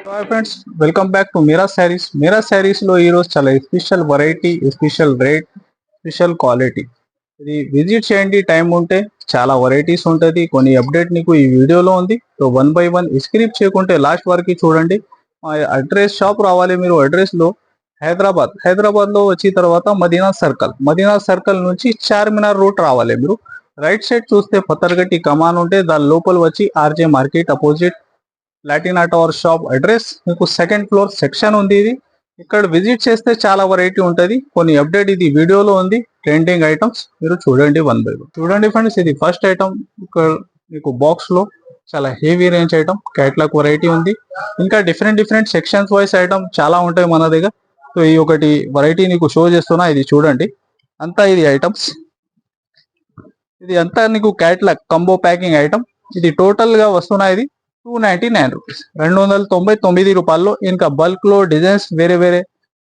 Hi friends, welcome back to Meera sarees. మీరా శారీస్లో ఈరోజు చాలా special variety, special rate, special quality. ఇది విజిట్ చేయండి, టైం ఉంటే చాలా వెరైటీస్ ఉంటుంది. కొన్ని అప్డేట్ నీకు ఈ వీడియోలో ఉంది. సో 1 by 1 స్క్రిప్ట్ చేయకుంటే లాస్ట్ వరకు చూడండి. మా అడ్రస్ షాప్ రావాలి మీరు. అడ్రస్లో హైదరాబాద్లో వచ్చిన తర్వాత మదీనా సర్కిల్ నుంచి చార్మినార్ రూట్ రావాలి మీరు. రైట్ సైడ్ చూస్తే పత్తర్గట్టి కమాన్ ఉంటే దాని లోపల వచ్చి RJ market opposite Latina tower shop address. మీకు సెకండ్ ఫ్లోర్ సెక్షన్ ఉంది. ఇది ఇక్కడ విజిట్ చేస్తే చాలా వెరైటీ ఉంటుంది. కొన్ని అప్డేట్ ఇది వీడియోలో ఉంది. ట్రెండింగ్ ఐటమ్స్ మీరు చూడండి 1 by 1. చూడండి ఫ్రెండ్స్, ఇది ఫస్ట్ ఐటమ్. ఇక్కడ మీకు బాక్స్ లో చాలా heavy range item catalogue variety ఉంది. ఇంకా డిఫరెంట్ సెక్షన్స్ వైస్ ఐటమ్ చాలా ఉంటాయి మన దగ్గర. సో ఈ ఒకటి వెరైటీ నీకు షో చేస్తున్నా, ఇది చూడండి. అంతా ఇది ఐటమ్స్, ఇది అంతా నీకు క్యాట్లాగ్ కంబో ప్యాకింగ్ ఐటమ్. ఇది టోటల్ గా వస్తున్నా ఇది 299 రూపీస్, 299 రూపాయల్లో. ఇంకా బల్క్ లో డిజైన్స్ వేరే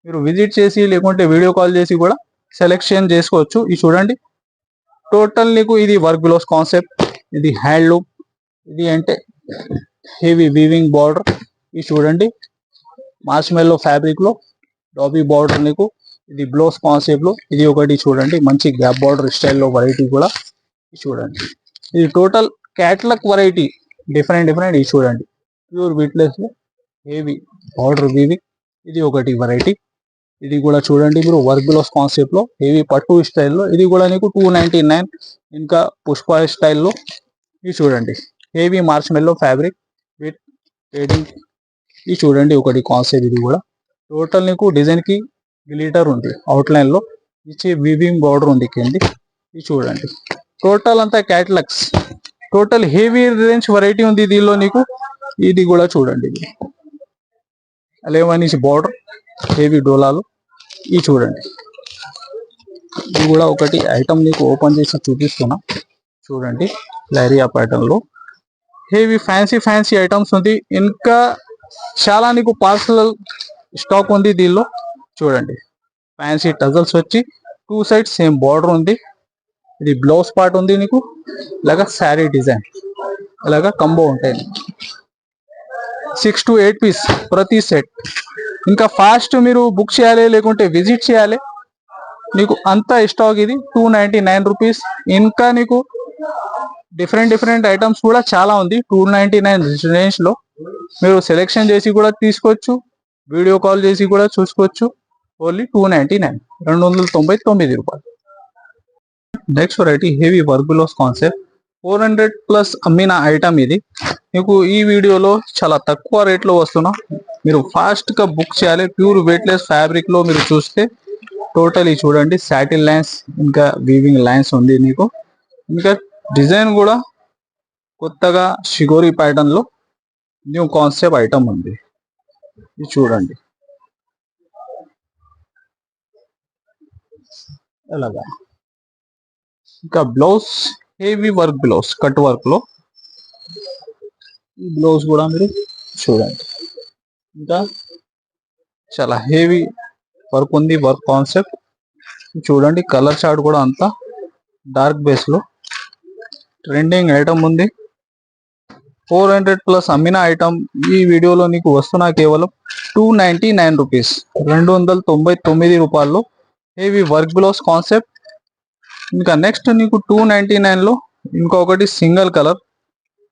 మీరు విజిట్ చేసి లేకుంటే వీడియో కాల్ చేసి కూడా సెలెక్షన్ చేసుకోవచ్చు. ఇది చూడండి, టోటల్ నీకు ఇది వర్క్ బ్లౌజ్ కాన్సెప్ట్. ఇది హ్యాండ్లూమ్, ఇది అంటే హెవీ వీవింగ్ బార్డర్. ఇది చూడండి, మార్ష్మెల్లో ఫ్యాబ్రిక్ లో డాబీ బార్డర్ నీకు. ఇది బ్లౌజ్ కాన్సెప్ట్ లో. ఇది ఒకటి చూడండి, మంచి గ్యాప్ బార్డర్ స్టైల్లో వెరైటీ కూడా. ఇది చూడండి, ఇది టోటల్ క్యాట్లాగ్ వెరైటీ. డిఫరెంట్ ఇది చూడండి, ప్యూర్ వీట్లెస్ లో హెవీ బార్డర్ వీవింగ్. ఇది ఒకటి వెరైటీ. ఇది కూడా చూడండి మీరు, వర్క్ బ్లౌజ్ కాన్సెప్ట్ లో హెవీ పట్టు స్టైల్లో. ఇది కూడా నీకు 299. ఇంకా పుష్ప స్టైల్లో. ఇది చూడండి, హెవీ మార్ష్మెల్లో ఫ్యాబ్రిక్ విత్ షేడింగ్. ఇది చూడండి ఒకటి కాన్సెప్ట్. ఇది కూడా టోటల్ నీకు డిజైన్ కి గ్లిటర్ ఉంది అవుట్లైన్ లో. ఇచ్చి వీవింగ్ బార్డర్ ఉంది కింది. ఇది చూడండి, టోటల్ అంతా catalogues. Total heavy range variety ఉంది దీనిలో నీకు. ఇది కూడా చూడండి, అలేవనీస్ బార్డర్ హెవీ డోలాలు. ఇది చూడండి, ఇది కూడా ఒకటి ఐటమ్ నీకు ఓపెన్ చేసి చూపిస్తున్నా. చూడండి, లైరియా ప్యాటర్న్ లో హెవీ ఫ్యాన్సీ ఐటమ్స్ ఉంది. ఇంకా చాలా నీకు పార్సల్ స్టాక్ ఉంది దీనిలో. చూడండి, ఫ్యాన్సీ టజల్స్ వచ్చి 2 సైడ్స్ సేమ్ బార్డర్ ఉంది. ఇది బ్లౌజ్ పార్ట్ ఉంది నీకు. ఇలాగా శారీ డిజైన్ ఇలాగా కంబో ఉంటాయి. 6 to 8 పీస్ ప్రతి సెట్. ఇంకా ఫాస్ట్ మీరు బుక్ చేయాలి లేకుంటే విజిట్ చేయాలి. నీకు అంతా స్టాక్ ఇది 299 రూపీస్. ఇంకా నీకు డిఫరెంట్ ఐటమ్స్ కూడా చాలా ఉంది 299 రేంజ్ లో. మీరు సెలెక్షన్ చేసి కూడా తీసుకోవచ్చు, వీడియో కాల్ చేసి కూడా చూసుకోవచ్చు. ఓన్లీ 299, 299 రూపాయలు. Next variety heavy work blouse concept 400+ అమ్మిన ఐటమ్. ఇది మీకు ఈ వీడియోలో చాలా తక్కువ రేట్లో వస్తున్నా. మీరు ఫాస్ట్ గా బుక్ చేయాలి. ప్యూర్ వెయిట్లెస్ ఫ్యాబ్రిక్ లో మీరు చూస్తే టోటల్ చూడండి, సాటిన్ లైన్స్ ఇంకా వీవింగ్ లైన్స్ ఉంది నీకు. ఇంకా డిజైన్ కూడా కొత్తగా షిగోరి ప్యాటర్న్ లో న్యూ కాన్సెప్ట్ ఐటమ్ ఉంది. ఇది చూడండి, ఎలాగా. ఇంకా blouse heavy work blouse, cut work లో. ఈ బ్లౌజ్ కూడా మీరు చూడండి, ఇంకా చాలా హెవీ వర్క్ ఉంది, వర్క్ కాన్సెప్ట్. చూడండి, కలర్ చార్ట్ కూడా అంతా డార్క్ బేస్ లో ట్రెండింగ్ ఐటమ్ ఉంది. 400+ అమ్మిన ఐటమ్ ఈ వీడియోలో నీకు వస్తున్నా కేవలం 299 రూపీస్, 299 రూపాయల్లో హెవీ వర్క్ బ్లౌజ్ కాన్సెప్ట్. ఇంకా నెక్స్ట్ నీకు 299 లో ఇంకొకటి సింగిల్ కలర్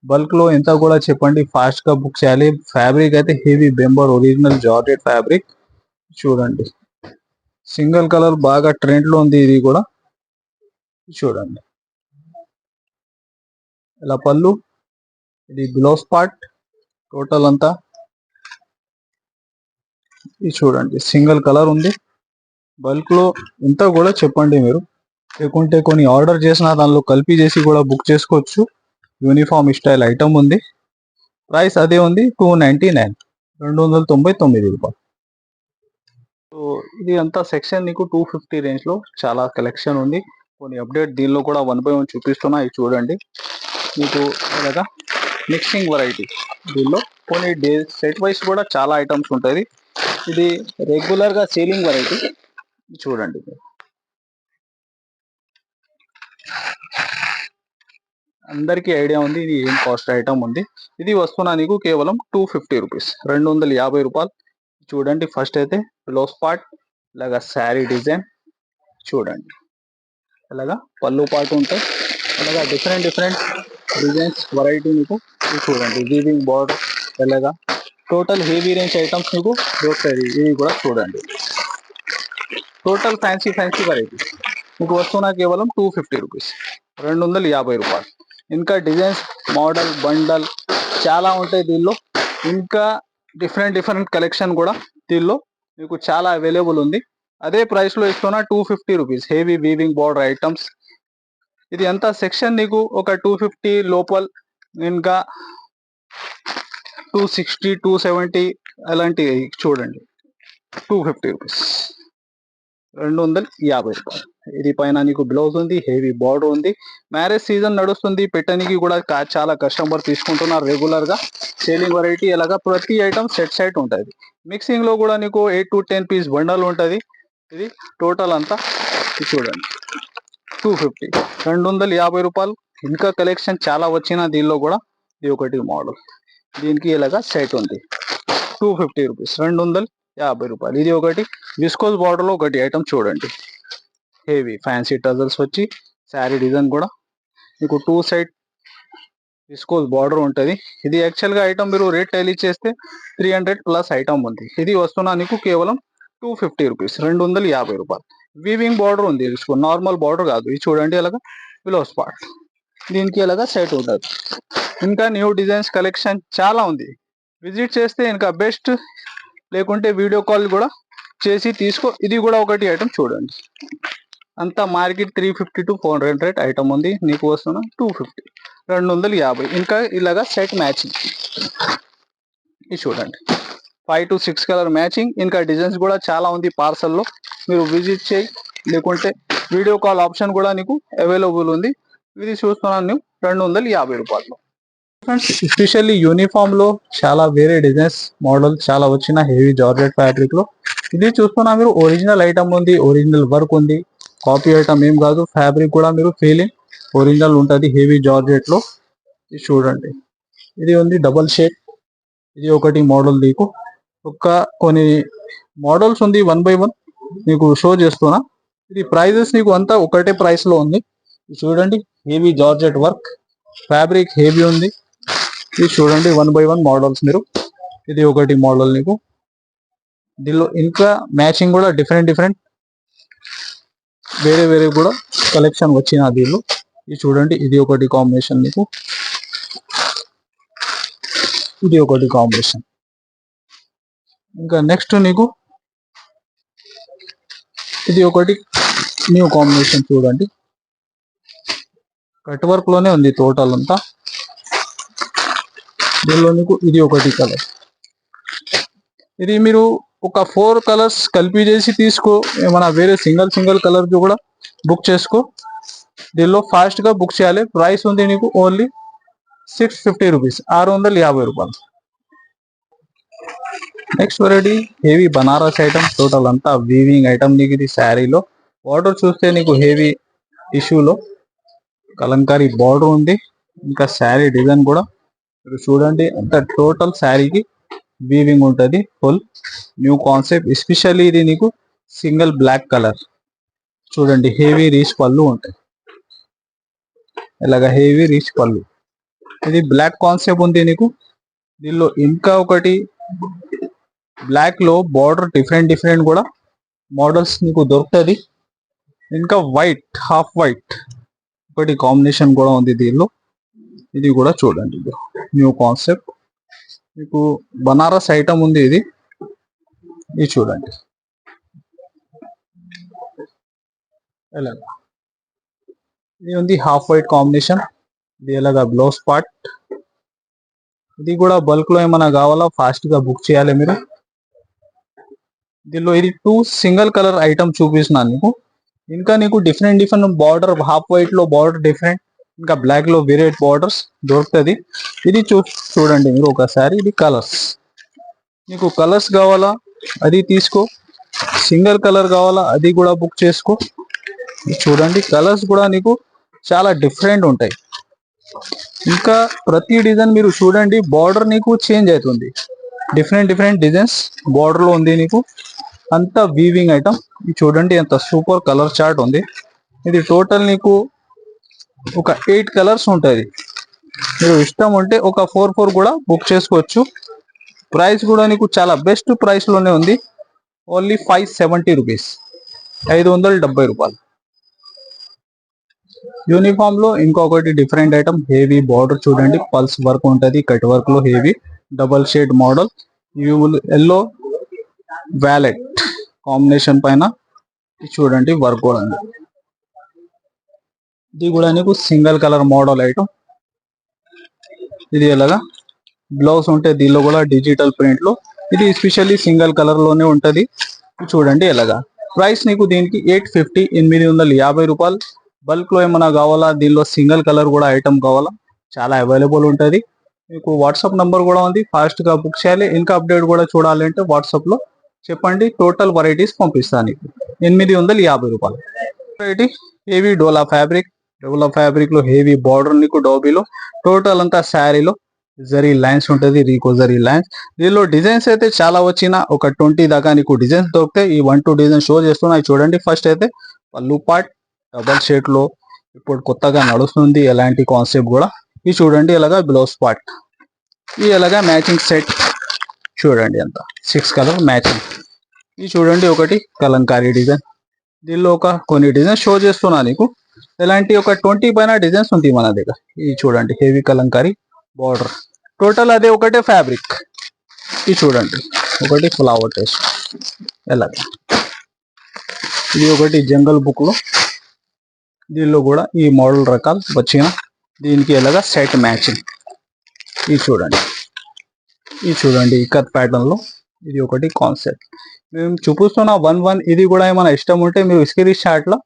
బల్క్ లో. ఎంత కూడా చెప్పండి, ఫాస్ట్ గా బుక్ చేయాలి. ఫ్యాబ్రిక్ అయితే హెవీ బెంబర్ ఒరిజినల్ జార్జెట్ ఫ్యాబ్రిక్. చూడండి, సింగిల్ కలర్ బాగా ట్రెండ్ లో ఉంది. ఇది కూడా చూడండి, ఇలా పళ్ళు. ఇది బ్లౌజ్ పార్ట్ టోటల్ అంతా. ఇది చూడండి, సింగిల్ కలర్ ఉంది. బల్క్ లో ఎంత కూడా చెప్పండి మీరు, లేకుంటే కొన్ని ఆర్డర్ చేసిన దానిలో కలిపి చేసి కూడా బుక్ చేసుకోవచ్చు. యూనిఫామ్ స్టైల్ ఐటమ్ ఉంది. ప్రైస్ అదే ఉంది 299, 299 రూపాయలు. సో ఇది అంతా సెక్షన్ నీకు 250 రేంజ్ లో చాలా కలెక్షన్ ఉంది. కొన్ని అప్డేట్ దీనిలో కూడా 1 by 1 చూపిస్తున్నా. ఇది చూడండి, మీకు ఇలాగా మిక్సింగ్ వెరైటీ. దీనిలో కొన్ని డే సెట్ వైస్ కూడా చాలా ఐటమ్స్ ఉంటుంది. ఇది రెగ్యులర్ గా సేలింగ్ వెరైటీ. చూడండి, అందరికీ ఐడియా ఉంది ఇది ఏం కాస్ట్ ఐటమ్ ఉంది. ఇది వస్తున్నా నీకు కేవలం 250 రూపీస్, 250 రూపాయలు. చూడండి ఫస్ట్ అయితే బ్లౌజ్ పార్ట్ ఇలాగా శారీ డిజైన్ చూడండి, ఇలాగా పళ్ళు పాటు ఉంటాయి, ఇలాగా డిఫరెంట్ డిజైన్స్ వెరైటీ మీకు చూడండి. వీవింగ్ బార్డర్ ఇలాగా టోటల్ హెవీ రేంజ్ ఐటమ్స్ మీకు దొరుకుతాయి. ఇవి కూడా చూడండి, టోటల్ ఫ్యాన్సీ వెరైటీ మీకు వస్తున్నా కేవలం 250 రూపీస్, 250 రూపాయలు. ఇంకా డిజైన్స్ మోడల్ బండల్ చాలా ఉంటాయి దీనిలో. ఇంకా డిఫరెంట్ కలెక్షన్ కూడా దీనిలో మీకు చాలా అవైలబుల్ ఉంది. అదే ప్రైస్లో ఇస్తున్నా 250 rupees, heavy weaving border items. ఇది ఎంత సెక్షన్ నీకు ఒక 250 లోపల, ఇంకా 260 270 అలాంటివి చూడండి. 250 రూపీస్, 250 రూపాయలు. ఇది పైన నీకు బ్లౌజ్ ఉంది, హెవీ బార్డర్ ఉంది. మ్యారేజ్ సీజన్ నడుస్తుంది, పెట్టడానికి కూడా చాలా కస్టమర్ తీసుకుంటున్నారు రెగ్యులర్ గా. సేలింగ్ వెరైటీ ఎలాగా ప్రతి ఐటమ్ సెట్ ఉంటుంది. మిక్సింగ్ లో కూడా నీకు 8 to 10 పీస్ బండల్ ఉంటుంది. ఇది టోటల్ అంతా చూడండి 250, 250 రూపాయలు. ఇంకా కలెక్షన్ చాలా వచ్చిన దీనిలో కూడా ఇది ఒకటి మోడల్, దీనికి ఇలాగా సెట్ ఉంది 250 రూపీస్, 250 రూపాయలు. ఇది ఒకటి విస్కోస్ బార్డర్ లో ఒకటి ఐటమ్ చూడండి, హెవీ ఫ్యాన్సీ టజల్స్ వచ్చి శారీ డిజైన్ కూడా మీకు 2 సైడ్ విస్కోస్ బార్డర్ ఉంటుంది. ఇది యాక్చువల్గా ఐటమ్ మీరు రేట్ టైల్ చేస్తే 300 ప్లస్ ఐటమ్ ఉంది. ఇది వస్తున్నా నీకు కేవలం 250 రూపీస్, 250 రూపాయలు. వీవింగ్ బార్డర్ ఉంది, నార్మల్ బార్డర్ కాదు. ఇది చూడండి ఇలాగా బ్లౌజ్ పార్ట్, దీనికి ఇలాగా సెట్ ఉంటుంది. ఇంకా న్యూ డిజైన్స్ కలెక్షన్ చాలా ఉంది, విజిట్ చేస్తే ఇంకా బెస్ట్, లేకుంటే వీడియో కాల్ కూడా చేసి తీసుకో. ఇది కూడా ఒకటి ఐటమ్ చూడండి, అంతా మార్కెట్ 350 to 400 ఐటమ్ ఉంది, నీకు వస్తున్న 250, 250. ఇంకా ఇలాగా సెట్ మ్యాచింగ్ ఇది చూడండి, 5 to 6 కలర్ మ్యాచింగ్. ఇంకా డిజైన్స్ కూడా చాలా ఉంది పార్సల్లో, మీరు విజిట్ చేయి, లేకుంటే వీడియో కాల్ ఆప్షన్ కూడా నీకు అవైలబుల్ ఉంది. ఇది చూస్తున్నాను నేను 250 రూపాయలు. ఫ్రెండ్స్ ఎస్పెషల్లీ యూనిఫామ్ లో చాలా వేరే డిజైన్స్ మోడల్ చాలా వచ్చిన హెవీ జార్జెట్ ఫ్యాబ్రిక్ లో. ఇది చూస్తున్నా మీరు ఒరిజినల్ ఐటమ్ ఉంది, ఒరిజినల్ వర్క్ ఉంది, కాపీ ఐటమ్ ఏం కాదు. ఫ్యాబ్రిక్ కూడా మీరు ఫీలింగ్ ఒరిజినల్ ఉంటుంది హెవీ జార్జెట్ లో. ఇది చూడండి, ఇది ఉంది డబల్ షేప్. ఇది ఒకటి మోడల్, నీకు కొన్ని మోడల్స్ ఉంది 1 by 1 నీకు షో చేస్తున్నా. ఇది ప్రైజెస్ నీకు అంతా ఒకటే ప్రైస్ లో ఉంది. చూడండి heavy georgette work, fabric heavy ఉంది. ఇది చూడండి 1 by 1 మోడల్స్ మీరు. ఇది ఒకటి మోడల్ నీకు, దీనిలో ఇంకా మ్యాచింగ్ కూడా డిఫరెంట్ వేరే కూడా కలెక్షన్ వచ్చిన దీనిలో. ఇది చూడండి, ఇది ఒకటి కాంబినేషన్ నీకు, ఇది ఒకటి కాంబినేషన్. ఇంకా నెక్స్ట్ నీకు ఇది ఒకటి న్యూ కాంబినేషన్ చూడండి, కట్ వర్క్ లోనే ఉంది టోటల్ అంతా. దీనిలో నీకు ఇది ఒకటి కలర్. ఇది మీరు ఒక 4 కలర్స్ కలిపి చేసి తీసుకో, ఏమైనా వేరే సింగిల్ కలర్ కూడా బుక్ చేసుకో. దీనిలో ఫాస్ట్ గా బుక్ చేయాలి. ప్రైస్ ఉంది నీకు ఓన్లీ 650 రూపీస్, 650 రూపాయలు. Next variety heavy Banaras item, total అంతా వీవింగ్ ఐటమ్. నీకు ఇది శారీలో బార్డర్ చూస్తే నీకు హెవీ టిష్యూలో కలంకారీ బార్డర్ ఉంది. ఇంకా శారీ డిజైన్ కూడా మీరు చూడండి, అంత టోటల్ శారీకి వీవింగ్ ఉంటుంది. Full new concept. ఎస్పెషల్లీ ఇది నీకు సింగిల్ బ్లాక్ కలర్ చూడండి, హెవీ రీచ్ పళ్ళు ఉంటాయి, ఇలాగా హెవీ రీచ్ పళ్ళు. ఇది బ్లాక్ కాన్సెప్ట్ ఉంది నీకు. దీనిలో ఇంకా ఒకటి బ్లాక్ లో బార్డర్ డిఫరెంట్ కూడా మోడల్స్ నీకు దొరుకుతుంది. ఇంకా వైట్, హాఫ్ వైట్ ఒకటి కాంబినేషన్ కూడా ఉంది దీనిలో. ఇది కూడా చూడండి, న్యూ కాన్సెప్ట్ మీకు బనారస్ ఐటమ్ ఉంది. ఇది చూడండి ఎలాగా, ఇది ఉంది హాఫ్ వైట్ కాంబినేషన్. ఇది ఎలాగా బ్లౌజ్ పార్ట్. ఇది కూడా బల్క్ లో ఏమైనా కావాలా ఫాస్ట్ గా బుక్ చేయాలి మీరు. దీనిలో ఇది 2 సింగిల్ కలర్ ఐటమ్ చూపిస్తున్నాను నీకు. ఇంకా నీకు డిఫరెంట్ బార్డర్, హాఫ్ వైట్ లో బార్డర్ డిఫరెంట్, ఇంకా బ్లాక్ లో వేరే బార్డర్స్ దొరుకుతుంది. ఇది చూడండి మీరు ఒకసారి. ఇది కలర్స్, నీకు కలర్స్ కావాలా అది తీసుకో, సింగిల్ కలర్ కావాలా అది కూడా బుక్ చేసుకో. చూడండి కలర్స్ కూడా నీకు చాలా డిఫరెంట్ ఉంటాయి. ఇంకా ప్రతి డిజైన్ మీరు చూడండి, బార్డర్ నీకు చేంజ్ అవుతుంది. డిఫరెంట్ డిజైన్స్ బార్డర్ లో ఉంది నీకు. అంతా వీవింగ్ ఐటమ్. ఇది చూడండి ఎంత సూపర్ కలర్ చార్ట్ ఉంది. ఇది టోటల్ నీకు ఒక 8 కలర్స్ ఉంటుంది. మీరు ఇష్టం ఉంటే ఒక 4 కూడా బుక్ చేసుకోవచ్చు. ప్రైస్ కూడా నీకు చాలా బెస్ట్ ప్రైస్ లోనే ఉంది. ఓన్లీ 570 రూపీస్, 570 రూపాయలు. యూనిఫామ్ లో ఇంకొకటి డిఫరెంట్ ఐటమ్, హెవీ బార్డర్ చూడండి, పల్స్ వర్క్ ఉంటుంది, కట్ వర్క్ లో heavy double shade model, yellow violet combination పైన చూడండి వర్క్ కూడా ఉంది. ఇది కూడా నీకు సింగిల్ కలర్ మోడల్ ఐటమ్. ఇది ఎలాగా బ్లౌజ్ ఉంటే దీనిలో కూడా డిజిటల్ ప్రింట్ లో, ఇది ఎస్పెషల్లీ సింగిల్ కలర్ లోనే ఉంటది. చూడండి ఎలాగా. ప్రైస్ నీకు దీనికి 850, 850 రూపాయలు. బల్క్ లో ఏమైనా కావాలా, దీనిలో సింగిల్ కలర్ కూడా ఐటమ్ కావాలా, చాలా అవైలబుల్ ఉంటుంది. మీకు వాట్సాప్ నంబర్ కూడా ఉంది, ఫాస్ట్ గా బుక్ చేయాలి. ఇంకా అప్డేట్ కూడా చూడాలి అంటే వాట్సాప్ లో చెప్పండి, టోటల్ వెరైటీస్ పంపిస్తాను. 850 రూపాయలు. వెరైటీ హెవీ డోలా ఫ్యాబ్రిక్ లో హెవీ బార్డర్ నీకు డోబీలో, టోటల్ అంతా శారీలో జరీ లైన్స్ ఉంటుంది, రీకో జరీ లైన్స్. దీనిలో డిజైన్స్ అయితే చాలా వచ్చిన ఒక 20 దాకా నీకు డిజైన్స్ దొరుకుతాయి. ఈ 1-2 డిజైన్ షో చేస్తున్నాయి చూడండి. ఫస్ట్ అయితే పళ్ళు పార్ట్ డబల్ షేడ్ లో ఇప్పుడు కొత్తగా నడుస్తుంది ఎలాంటి కాన్సెప్ట్ కూడా. ఇది చూడండి ఎలాగా బ్లౌజ్ పార్ట్, ఇది ఎలాగా మ్యాచింగ్ సెట్ చూడండి అంత 6 కలర్ మ్యాచింగ్. ఇది చూడండి ఒకటి కలంకారీ డిజైన్. దీనిలో ఒక కొన్ని డిజైన్స్ షో చేస్తున్నా నీకు. ఇలాంటి ఒక 20 పైన డిజైన్స్ ఉంటాయి మన దగ్గర. ఇది చూడండి హెవీ కలంకారీ బార్డర్, టోటల్ అదే ఒకటే ఫ్యాబ్రిక్. ఇది చూడండి ఒకటి ఫ్లవర్ టేస్ట్ ఎలాగా. ఇది ఒకటి జంగల్ బుక్ లో, దీనిలో కూడా ఈ మోడల్ రకాలు వచ్చిన, దీనికి ఎలాగా సెట్ మ్యాచింగ్. ఇది చూడండి ఇక్కత్ ప్యాటర్న్ లో, ఇది ఒకటి కాన్సెప్ట్. మేము చూపిస్తున్న 1 ఇది కూడా ఏమైనా ఇష్టం ఉంటే మీరు స్క్రీన్ షాట్ లో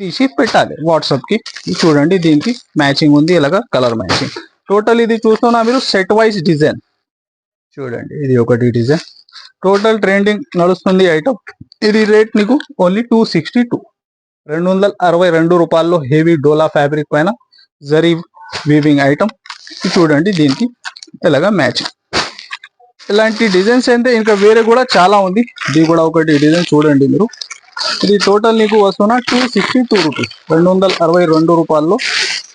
తీసి పెట్టాలి వాట్సాప్ కి. ఇది చూడండి దీనికి మ్యాచింగ్ ఉంది ఇలాగా కలర్ మ్యాచింగ్. టోటల్ ఇది చూస్తున్నా మీరు సెట్ వైజ్ డిజైన్ చూడండి. ఇది ఒకటి డిజైన్, టోటల్ ట్రెండింగ్ నడుస్తుంది ఐటమ్. ఇది రేట్ నీకు ఓన్లీ 262, 262 రూపాయల్లో హెవీ డోలా ఫ్యాబ్రిక్ పైన జరీ వీవింగ్ ఐటమ్. చూడండి దీనికి ఇలాగా మ్యాచింగ్. ఇలాంటి డిజైన్స్ అయితే ఇంకా వేరే కూడా చాలా ఉంది. ఇది కూడా ఒకటి డిజైన్ చూడండి మీరు. ఇది టోటల్ నీకు వస్తున్న 262 రూపీస్, 262 రూపాయల్లో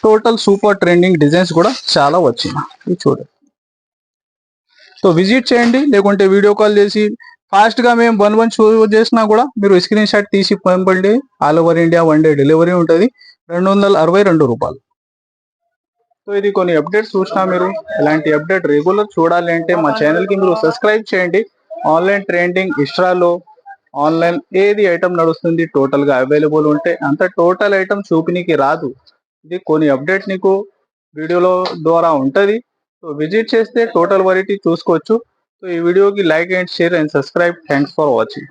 టోటల్ సూపర్ ట్రెండింగ్ డిజైన్స్ కూడా చాలా వచ్చినాయి. ఇది చూడండి. సో విజిట్ చేయండి, లేకుంటే వీడియో కాల్ చేసి ఫాస్ట్ గా మేము 1 షో చేసినా కూడా మీరు స్క్రీన్ షాట్ తీసి పంపండి. All over India 1 day delivery ఉంటుంది. 262 రూపాయలు. సో ఇది కొన్ని అప్డేట్స్ చూసినా మీరు. ఇలాంటి అప్డేట్ రెగ్యులర్ చూడాలి అంటే మా ఛానల్ కి మీరు సబ్స్క్రైబ్ చేయండి. ఆన్లైన్ ట్రెండింగ్ ఇన్స్టాలో ఆన్లైన్ ఏది ఐటమ్ నడుస్తుంది టోటల్ గా అవైలబుల్ ఉంటే అంత టోటల్ ఐటమ్ చూపినికి రాదు. ఇది కొన్ని అప్డేట్ నీకు వీడియోలో ద్వారా ఉంటది. సో విజిట్ చేస్తే టోటల్ వెరైటీ చూసుకోవచ్చు. సో ఈ వీడియోకి like and share and subscribe. Thanks for watching.